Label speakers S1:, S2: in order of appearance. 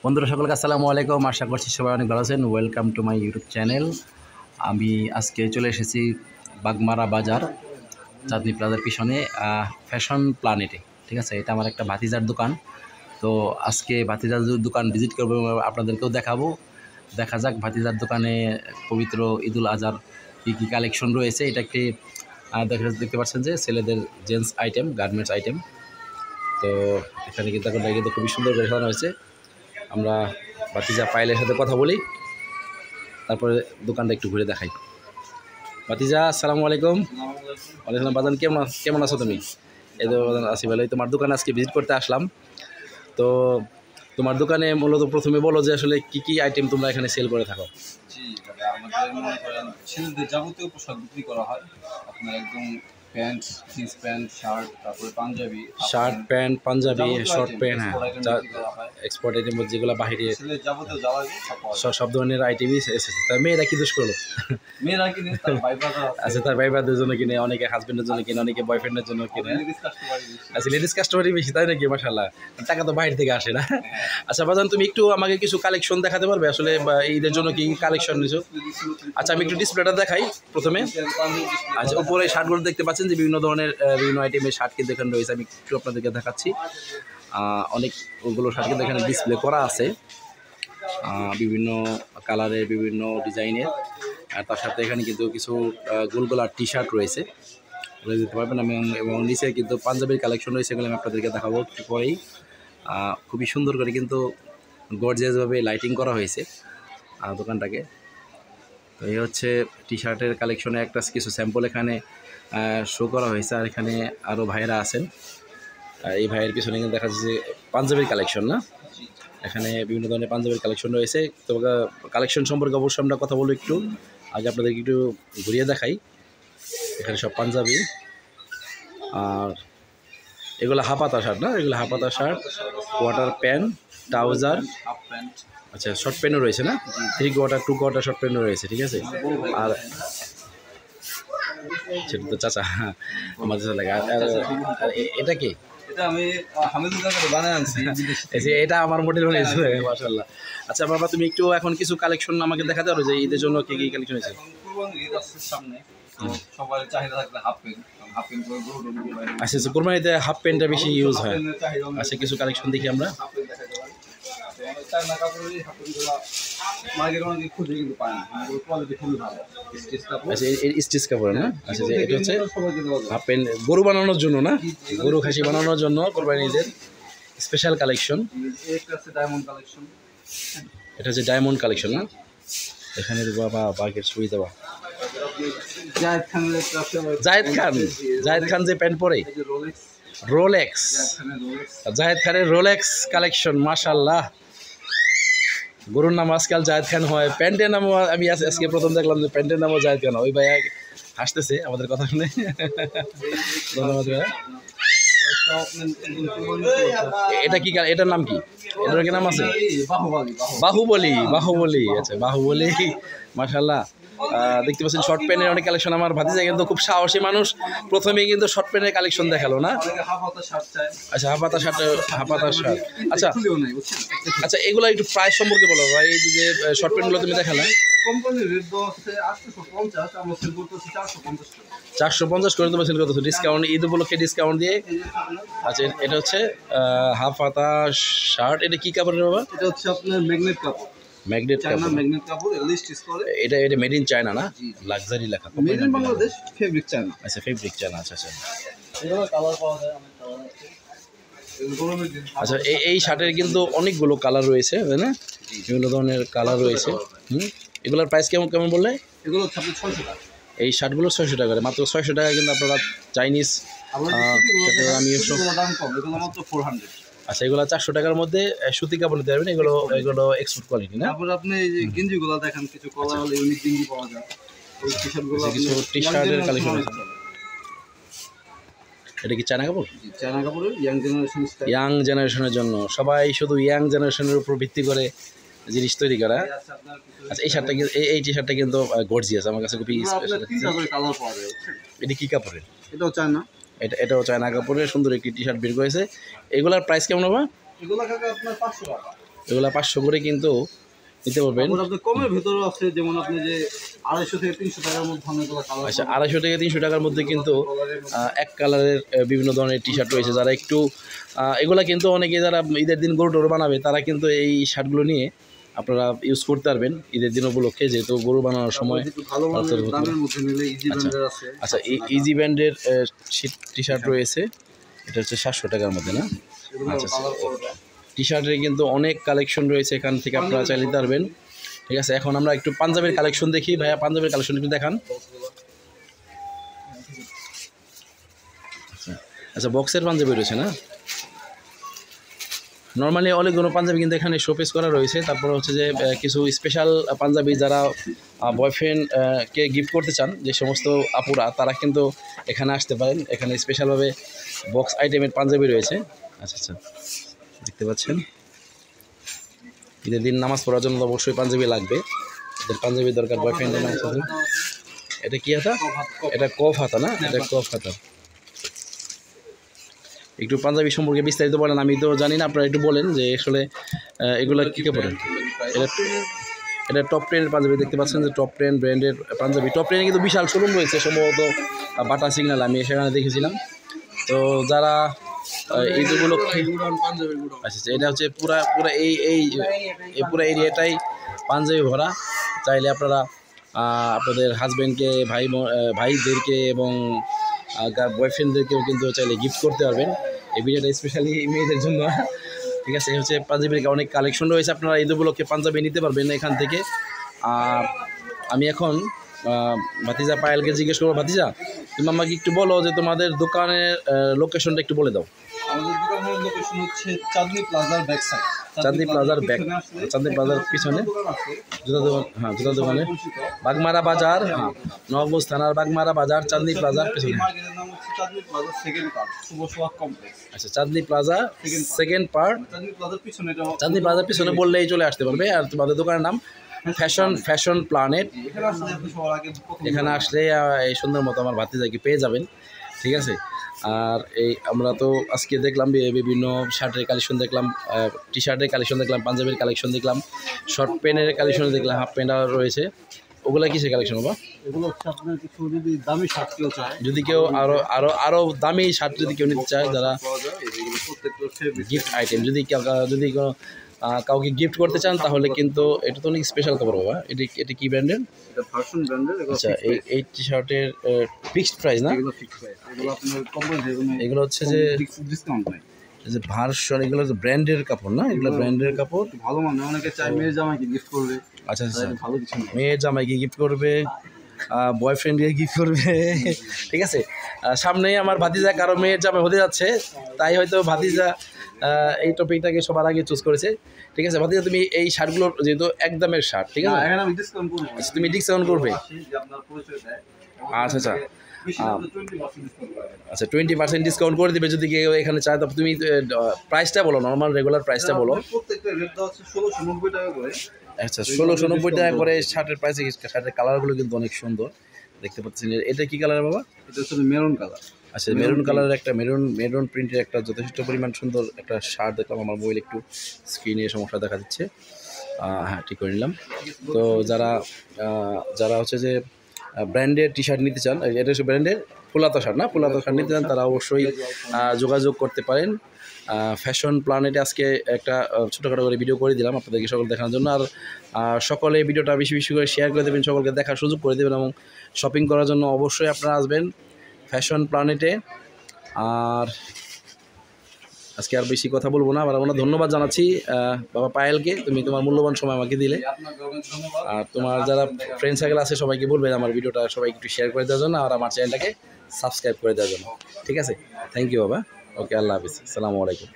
S1: বন্ধুরা সকলকে আসসালামু আলাইকুম। আশা করছি সবাই অনেক ভালো আছেন। Welcome to my YouTube channel. আমি আজকে চলে এসেছি বাগমারা বাজার চাঁদনী প্লাজার পিছনে ফ্যাশন প্ল্যানেটে। ঠিক আছে, এটা আমার একটা ভাতিজার দোকান। তো আজকে ভাতিজার দোকান ভিজিট করবো, আপনাদেরকেও দেখাবো। দেখা যাক ভাতিজার দোকানে পবিত্র ঈদুল আজহার কী কী কালেকশন রয়েছে। এটা একটি দেখতে পাচ্ছেন যে ছেলেদের জেন্টস আইটেম, গার্মেন্টস আইটেম। তো এখানে কিন্তু এখন কিন্তু খুবই সুন্দর করে সাজানো হয়েছে। আমরা ভাতিজা পায়েলের সাথে কথা বলি, তারপরে দোকানটা একটু ঘুরে দেখাই। ভাতিজা আসসালামু আলাইকুম। ওয়ালাইকুম বাজান, কেমন আছো তুমি? এই তো বাজান আছি ভালোই। তোমার দোকানে আজকে ভিজিট করতে আসলাম। তো তোমার দোকানে মূলত প্রথমে বলো যে আসলে কি কি আইটেম তোমরা এখানে সেল করে থাকো?
S2: জি, আমাদের মনে করেন ছেলেদের যাবতীয় পোশাক বিক্রি করা হয়। আপনার একদম প্যান্ট, জিন্স প্যান্ট, শার্ট, তারপরে Punjabi,
S1: shirt pant, Punjabi, short pant, হ্যাঁ, এক্সপোর্ট আইটেম যেগুলো বাইরে
S2: যাবতীয় যা লাগে
S1: সব ধরনের আইটেমই এসেছে। তার মেয়েরা কি দোষ করলো?
S2: মেয়েরা কিনে, তার ভাই ব্রাদার
S1: আচ্ছা, তার ভাই ব্রাদারের জন্য কিনে, অনেকে হাজবেন্ডের জন্য কিনে, অনেকে বয়ফ্রেন্ডের জন্য কিনে। আচ্ছা, লেডিস কাস্টমারই বেশি, তাই নাকি? মাশাআল্লাহ, টাকা তো বাইরে থেকে আসে না। আচ্ছা বাজান, তুমি একটু আমাকে কিছু কালেকশন দেখাতে পারবে আসলে ঈদের জন্য কি কালেকশন নিছো? আচ্ছা, আমি একটু ডিসপ্লেটা দেখাই প্রথমে। আচ্ছা, উপরে শার্টগুলো দেখতে পাচ্ছেন যে বিভিন্ন ধরনের বিভিন্ন আইটেমের শার্ট কিন্তু এখানে রয়েছে। আমি একটু আপনাদেরকে দেখাচ্ছি। অনেকগুলো শার্ট কিন্তু এখানে ডিসপ্লে করা আছে, বিভিন্ন কালারের, বিভিন্ন ডিজাইনের। আর তার সাথে এখানে কিন্তু কিছু গোলগোলার টি শার্ট রয়েছে, বলে দিতে পারবেন। এবং নিচে কিন্তু পাঞ্জাবির কালেকশন রয়েছে, এগুলো আমি আপনাদেরকে দেখাবো একটু পরেই। খুবই সুন্দর করে কিন্তু গর্জিয়াসভাবে লাইটিং করা হয়েছে দোকানটাকে। তো এই হচ্ছে টি শার্টের কালেকশনে একটা কিছু স্যাম্পল এখানে শো করা হয়েছে। আর এখানে আরও ভাইয়েরা আছেন। এই ভাইয়ের পিছনে কিন্তু দেখা যাচ্ছে যে পাঞ্জাবির কালেকশন, না? এখানে বিভিন্ন ধরনের পাঞ্জাবির কালেকশন রয়েছে। তো কালেকশন সম্পর্কে অবশ্যই আমরা কথা বলবো একটু। আগে আপনাদেরকে একটু ঘুরিয়ে দেখাই। এখানে সব পাঞ্জাবি, আর এগুলো হাফাতা শার্ট, না? এগুলো হাফাতা shirt, quarter pant, trouser,
S2: half pant.
S1: আচ্ছা, শর্ট প্যান্টও রয়েছে, না? 3 কোয়ার্টার 2 কোয়ার্টার শর্ট প্যান্টও রয়েছে। ঠিক আছে। আর সেটা তো চাচা আমাদের লাগে। আর এটা কি?
S2: এটা আমি হামিদুল কাকারে বানায় আনছি।
S1: এটা আমার মোটেল হয়েছে, মাশাআল্লাহ। আচ্ছা বাবা, তুমি একটু এখন কিছু কালেকশন আমাকে দেখাতে পারো যে ঈদের জন্য কি কি কালেকশন হয়েছে?
S2: কুরবানি ঈদ আসছে সামনে, তো সবার চাহিদা থাকবে হাফ প্যান্ট। হাফ প্যান্ট করে গরু
S1: আচ্ছা, কোরবানিতে হাফ প্যান্টটা বেশি ইউজ হয়। আচ্ছা, কিছু কালেকশন দেখি আমরা।
S2: চায়না কাপড়ের হাফ প্যান্টগুলো মার্কেটে অনেকে খুঁজে কিন্তু পায় না, কোয়ালিটি খুবই ভালো। স্টিচ কাপড়।
S1: আচ্ছা, এই স্টিচ কাপড়, না? আচ্ছা, এটা হচ্ছে হাফ প্যান্ট গরু বানানোর জন্য, না? গরু খাসি বানানোর জন্য কোরবানি ঈদের স্পেশাল কালেকশন।
S2: এটা হচ্ছে ডায়মন্ড কালেকশন।
S1: এটা হচ্ছে ডায়মন্ড কালেকশন, না? এখানে বাবা বাঘের ছবি দেওয়া। জায়েদ খান যে প্যান্ট পরে, রোলেক্স। জায়েদ খানের রোলেক্স কালেকশন, মাশাআল্লাহ। গরুর নাম আজকাল জায়েদ খান হয়, প্যান্টের নামও আমি আজকে প্রথম দেখলাম যে প্যান্টের নামও জায়েদ খান। ওই ভাই হাসতেছে আমাদের কথা শুনে, ধন্যবাদ ভাইয়া। এটা কি, এটার নাম কি? এটার কি নাম আছে? বাহুবলী। আচ্ছা, বাহুবলী, মাশাআল্লাহ। দেখতে পাচ্ছেন শর্ট প্যান্টের অনেক কালেকশন। আমার ভাতিজা কিন্তু খুব সাহসী মানুষ, প্রথমেই কিন্তু শর্ট প্যান্টের কালেকশন দেখালো, না? আচ্ছা, হাফাতা শার্ট। আচ্ছা আচ্ছা, এগুলো একটু প্রাইস সম্পর্কে বলো ভাই। এই যে শর্ট প্যান্টগুলো তুমি দেখালে,
S2: কোম্পানির রেট দেওয়া আছে 850, আমরা সেল করতেছি 450 টাকা।
S1: 450 করে তুমি সেল করতেছো ডিসকাউন্ট, ঈদ উপলক্ষে ডিসকাউন্ট দিয়ে। আচ্ছা, এটা হচ্ছে হাফাতা শার্ট। এটা কি কাপড়ের বাবা?
S2: এটা হচ্ছে আপনার ম্যাগনেট কাপড়।
S1: ম্যাগনেট কাপড়,
S2: ম্যাগনেট কাপড়, স্টিচ করে।
S1: এটা মেড ইন চায়না, না? লাক্সারি লেখা,
S2: made in Bangladesh, fabric China.
S1: আচ্ছা, ফেব্রিক চায়না। আচ্ছা আচ্ছা
S2: এগুলো কালার পাওয়া যায়, অনেক কালার আছে।
S1: আচ্ছা, এই শার্টের কিন্তু অনেকগুলো কালার রয়েছে, তাই না? বিভিন্ন ধরনের কালার রয়েছে। এগুলোর প্রাইস কেমন বললে?
S2: এগুলো হচ্ছে আপনার 600 টাকা।
S1: এই শার্টগুলো 600 টাকা করে, মাত্র 600 টাকা। কিন্তু আপনারা চাইনিজ আমি
S2: দাম কম, এগুলো মাত্র 400।
S1: আচ্ছা, এগুলো 400 টাকার মধ্যে সুতি কাপড় নিতে পারবেন। এগুলো এক্সপোর্ট কোয়ালিটি, না?
S2: তারপর আপনি এই যে গেঞ্জিগুলো দেখেন, কিছু কলার হলে ইউনিক গেঞ্জি পাওয়া যায়। ওই টি-শার্টগুলো,
S1: কিছু টি-শার্টের কালেকশন আছে। এটা কি চায়না কাপড়?
S2: চায়না কাপড়ের
S1: ইয়াং জেনারেশনের জন্য, সবাই শুধু ইয়াং জেনারেশনের উপর ভিত্তি করে জিনিস তৈরি করা। আচ্ছা, এই শার্টটা, এই টি শার্টটা কিন্তু গর্জিয়াস, আমার কাছে খুবই স্পেশাল। এটা কি কাপড়ের?
S2: এটাও চায়না।
S1: এটাও চায়না কাপড়ের সুন্দর একটি টি শার্ট বের করেছে। এগুলার প্রাইস কেমন হবে?
S2: এগুলো কাকা আপনার 500 টাকা।
S1: এগুলো 500 করে কিন্তু নিতে পারবেন।
S2: আপনার কমের ভিতরেও আছে, যেমন আপনি যে 250 থেকে 300 টাকার মধ্যে অনেকগুলো কালার।
S1: আচ্ছা, 250 থেকে 300 টাকার মধ্যে কিন্তু এক কালারের বিভিন্ন ধরনের টি শার্ট রয়েছে। যারা একটু এগুলা কিন্তু অনেকে যারা ঈদের দিন গরু টরু বানাবে তারা কিন্তু এই শার্টগুলো নিয়ে আপনারা ইউজ করতে পারবেন ঈদের দিন উপলক্ষে, যেহেতু গরু বানানোর সময়।
S2: ভালো মানের দামের মধ্যে নিলে ইজি ব্র্যান্ডের আছে।
S1: আচ্ছা, ইজি ব্র্যান্ডের টি শার্ট রয়েছে, এটা হচ্ছে 700 টাকার মধ্যে না? আচ্ছা, টি শার্টের কিন্তু অনেক কালেকশন রয়েছে, এখান থেকে আপনারা চাইলে নিতে পারবেন। ঠিক আছে, এখন আমরা একটু পাঞ্জাবের কালেকশন দেখি। ভাইয়া পাঞ্জাবের কালেকশন একটু দেখান। আচ্ছা, বক্সের পাঞ্জাবি রয়েছে না? নর্মালি অনেকগুলো পাঞ্জাবি কিন্তু এখানে শোপিস করা রয়েছে। তারপরে হচ্ছে যে কিছু স্পেশাল পাঞ্জাবি যারা বয়ফ্রেন্ড কে গিফট করতে চান, যে সমস্ত আপুরা, তারা কিন্তু এখানে আসতে পারেন। এখানে স্পেশালভাবে বক্স আইটেমের পাঞ্জাবি রয়েছে। আচ্ছা আচ্ছা, দেখতে পাচ্ছেন। ঈদের দিন নামাজ পড়ার জন্য অবশ্যই পাঞ্জাবি লাগবে। এদের পাঞ্জাবি দরকার বয়ফ্রেন্ডের নামাজ পড়তে। এটা কি হাতা? এটা কফ হাতা না? এটা কফ হাতা। একটু পাঞ্জাবি সম্পর্কে বিস্তারিত বলেন, আমি তো জানি না, আপনারা একটু বলেন যে আসলে এগুলো কী কে পড়েন। এটা টপ 10 পাঞ্জাবি, দেখতে পাচ্ছেন যে টপ 10 ব্র্যান্ডের পাঞ্জাবি। টপ 10 কিন্তু বিশাল শোরুম রয়েছে, সম্ভবত বাটা সিগন্যাল, আমি সেখানে দেখেছিলাম। তো যারা এই উপলক্ষে, আচ্ছা, এটা হচ্ছে পুরা এই পুরো এরিয়াটাই পাঞ্জাবি ভরা। চাইলে আপনারা আপনাদের হাজব্যান্ডকে, ভাইদেরকে এবং বয়ফ্রেন্ডদেরকেও কিন্তু চাইলে গিফট করতে পারবেন। এই ভিডিওটা স্পেশালি মেয়েদের জন্য। ঠিক আছে, এই হচ্ছে পাঞ্জাবির অনেক কালেকশন রয়েছে, আপনারা ঈদ উপলক্ষে পাঞ্জাবি নিতে পারবেন এখান থেকে। আর আমি এখন ভাতিজা পায়েলকে জিজ্ঞেস করবো, ভাতিজা তুমি আমাকে একটু বলো যে তোমাদের দোকানের লোকেশনটা একটু বলে দাও।
S2: আমাদের দোকানের লোকেশন হচ্ছে চাঁদনী প্লাজার ব্যাক সাইড।
S1: চাঁদনী প্লাজার পিছনে জুতা দোকান, হ্যাঁ জুতা দোকানে, বাগমারা বাজার, হ্যাঁ নবগঞ্জ থানার বাগমারা বাজার, চাঁদনী প্লাজার পিছনে।
S2: মার্কেটের নাম হচ্ছে চাঁদনী প্লাজা সেকেন্ড পার্ট, শুভ সোহাগ কমপ্লেক্স।
S1: আচ্ছা, চাঁদনী প্লাজা সেকেন্ড পার্ট। চাঁদনী প্লাজার পিছনে বললেই চলে আসতে পারবে। আর তোমাদের দোকানের নাম ফ্যাশন প্ল্যানেট। এখানে আসলে এই সুন্দর মতো আমার ভাতিজাকে পেয়ে যাবেন। ঠিক আছে, আর এই আমরা তো আজকে দেখলাম বিভিন্ন শার্টের কালেকশন দেখলাম, টি শার্টের কালেকশন দেখলাম, পাঞ্জাবির কালেকশন দেখলাম, শর্ট প্যান্টের কালেকশন দেখলাম, হাফ প্যান্ট রয়েছে। ওগুলো কিসের কালেকশন বাবা?
S2: এগুলো হচ্ছে আপনার কিছু যদি দামি শার্ট কেউ চায়,
S1: যদি কেউ আরো দামি শার্ট যদি কেউ নিতে চায়, যারা গিফট আইটেম, যদি কোনো কাউকে গিফট করতে চান, তাহলে কিন্তু এটা তো অনেক স্পেশাল খবর বাবা। এটা কি ব্র্যান্ডের?
S2: এটা ভার্সন ব্র্যান্ডের।
S1: আচ্ছা, এই টি শার্টের ফিক্সড প্রাইস না?
S2: এগুলো ফিক্সড প্রাইস। এগুলো আপনার কোম্পানি,
S1: এগুলো হচ্ছে যে
S2: ডিসকাউন্ট নাই।
S1: যে ভার্সন, এগুলো ব্র্যান্ডের কাপড় না? এগুলো ব্র্যান্ডের কাপড়,
S2: ভালো মানে। অনেকে চায় মেয়ের জামাইকে গিফট করবে।
S1: আচ্ছা আচ্ছা,
S2: ভালো কিছু না,
S1: মেয়ের জামাইকে গিফট করবে, বয়ফ্রেন্ডকে গিফট করবে। ঠিক আছে, সামনেই আমার ভাতিজা কারো মেয়ের জামাই হতে যাচ্ছে, তাই হয়তো ভাতিজা এই টপিকটাকে সবার আগে চুজ করেছে। ঠিক আছে ভাতিজা, তুমি এই শার্টগুলো যেহেতু একদমের শার্ট, ঠিক আছে, আচ্ছা তুমি ডিসকাউন্ট করবে। আচ্ছা আচ্ছা আচ্ছা, 20% ডিসকাউন্ট করে দিবে যদি কেউ এখানে চায়। তো তুমি প্রাইসটা বলো, নর্মাল রেগুলার প্রাইসটা বলো। আচ্ছা, 1690 টাকা করে শার্টের প্রাইস। শার্টের কালারগুলো কিন্তু অনেক সুন্দর, দেখতে পাচ্ছেন। এটা কি কালার বাবা?
S2: এটা হচ্ছে মেরুন কালার।
S1: আচ্ছা, মেরুন কালারের একটা মেরুন প্রিন্টের একটা যথেষ্ট পরিমাণ সুন্দর একটা শার্ট দেখলাম। আমার মোবাইল একটু স্ক্রিনে সমস্যা দেখা দিচ্ছে, হ্যাঁ ঠিক করে নিলাম। তো যারা হচ্ছে যে ব্র্যান্ডের টি শার্ট নিতে চান, এটা হচ্ছে ব্র্যান্ডের ফুলাতা শার্ট না? ফুলাতা শার্ট নিতে চান তারা অবশ্যই যোগাযোগ করতে পারেন। ফ্যাশন প্ল্যানেটে আজকে একটা ছোটোখাটো করে ভিডিও করে দিলাম আপনাদেরকে সকল দেখানোর জন্য। আর সকলে ভিডিওটা বেশি বেশি করে শেয়ার করে দেবেন, সকলকে দেখার সুযোগ করে দেবেন, এবং শপিং করার জন্য অবশ্যই আপনারা আসবেন ফ্যাশন প্ল্যানেটে। আর আজকে আর বেশি কথা বলবো না, আবার আমরা ধন্যবাদ জানাচ্ছি বাবা পায়েলকে, তুমি তোমার মূল্যবান সময় আমাকে দিলে। আর তোমার যারা ফ্রেন্ড সার্কেল আছে সবাইকে বলবে আমার ভিডিওটা সবাইকে একটু শেয়ার করে দেওয়ার জন্য, আর আমার চ্যানেলটাকে সাবস্ক্রাইব করে দেওয়ার জন্য। ঠিক আছে, থ্যাংক ইউ বাবা। ওকে, আল্লাহ হাফিজ, আসসালামু আলাইকুম।